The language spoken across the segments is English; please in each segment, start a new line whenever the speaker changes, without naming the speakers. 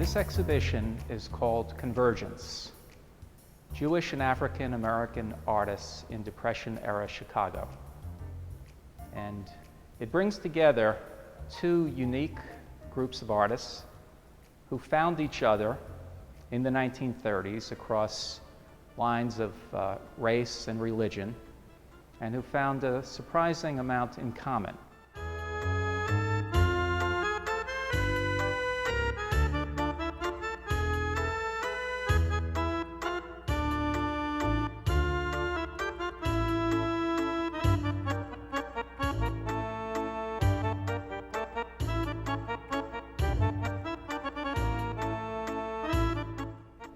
This exhibition is called Convergence, Jewish and African American Artists in Depression-Era Chicago. And it brings together two unique groups of artists who found each other in the 1930s across lines of race and religion, and who found a surprising amount in common.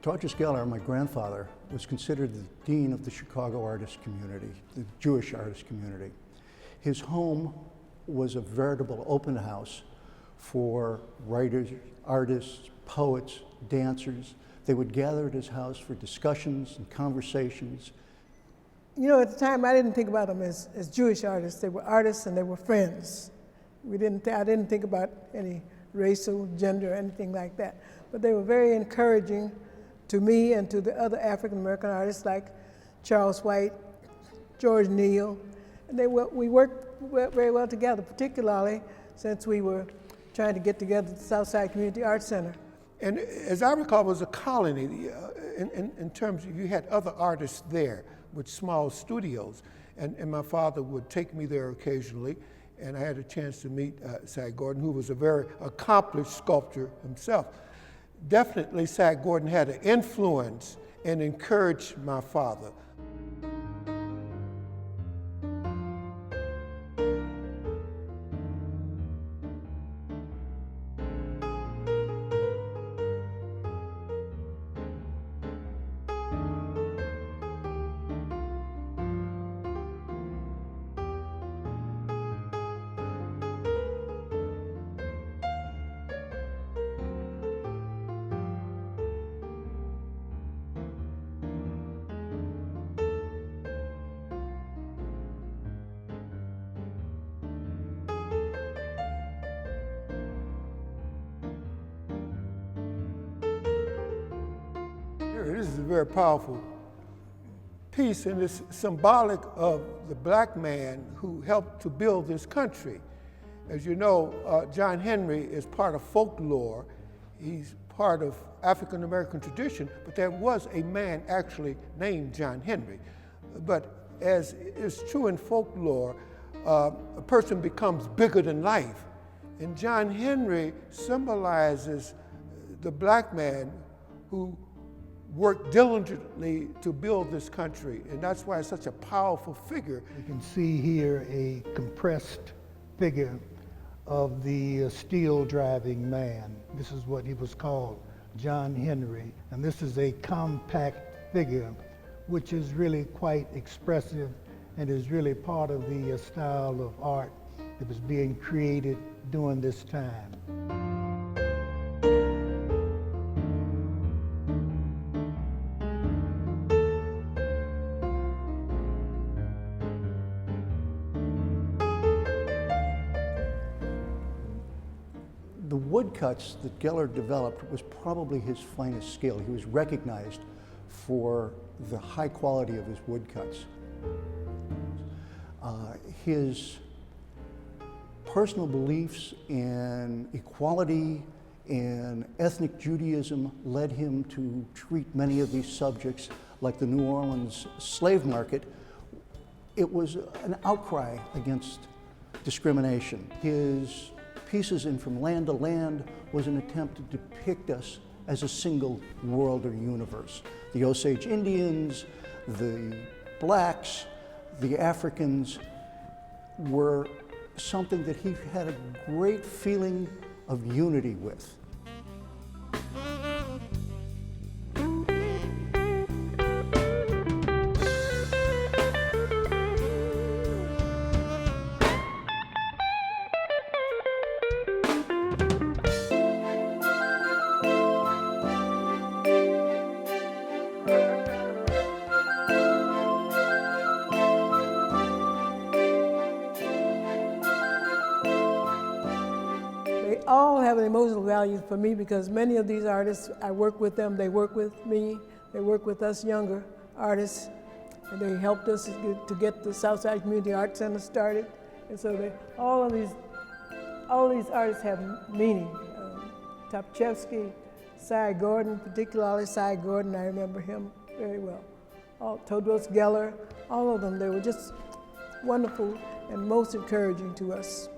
Topchevsky, my grandfather, was considered the dean of the Chicago artist community, the Jewish artist community. His home was a veritable open house for writers, artists, poets, dancers. They would gather at his house for discussions and conversations.
You know, at the time, I didn't think about them as Jewish artists. They were artists and they were friends. I didn't think about any racial, gender, anything like that. But they were very encouraging to me and to the other African American artists like Charles White, George Neal. And we worked very well together, particularly since we were trying to get together at the Southside Community Arts Center.
And as I recall, it was a colony in terms of you had other artists there with small studios. And my father would take me there occasionally, and I had a chance to meet Sag Gordon, who was a very accomplished sculptor himself. Definitely, Sag Gordon had an influence and encouraged my father. This is a very powerful piece, and it's symbolic of the black man who helped to build this country. As you know, John Henry is part of folklore. He's part of African American tradition, but there was a man actually named John Henry. But as is true in folklore, a person becomes bigger than life. And John Henry symbolizes the black man who worked diligently to build this country, and that's why it's such a powerful figure.
You can see here a compressed figure of the steel driving man. This is what he was called, John Henry. And this is a compact figure, which is really quite expressive and is really part of the style of art that was being created during this time.
The woodcuts that Geller developed was probably his finest skill. He was recognized for the high quality of his woodcuts. His personal beliefs in equality and ethnic Judaism led him to treat many of these subjects like the New Orleans slave market. It was an outcry against discrimination. His pieces in From Land to Land was an attempt to depict us as a single world or universe. The Osage Indians, the blacks, the Africans were something that he had a great feeling of unity with.
all have an emotional value for me because many of these artists, I work with them, they work with me, they work with us younger artists, and they helped us to get the Southside Community Arts Center started. And so all of these artists have meaning. Topchevsky, Cy Gordon, particularly Cy Gordon, I remember him very well. Todros Geller, all of them, they were just wonderful and most encouraging to us.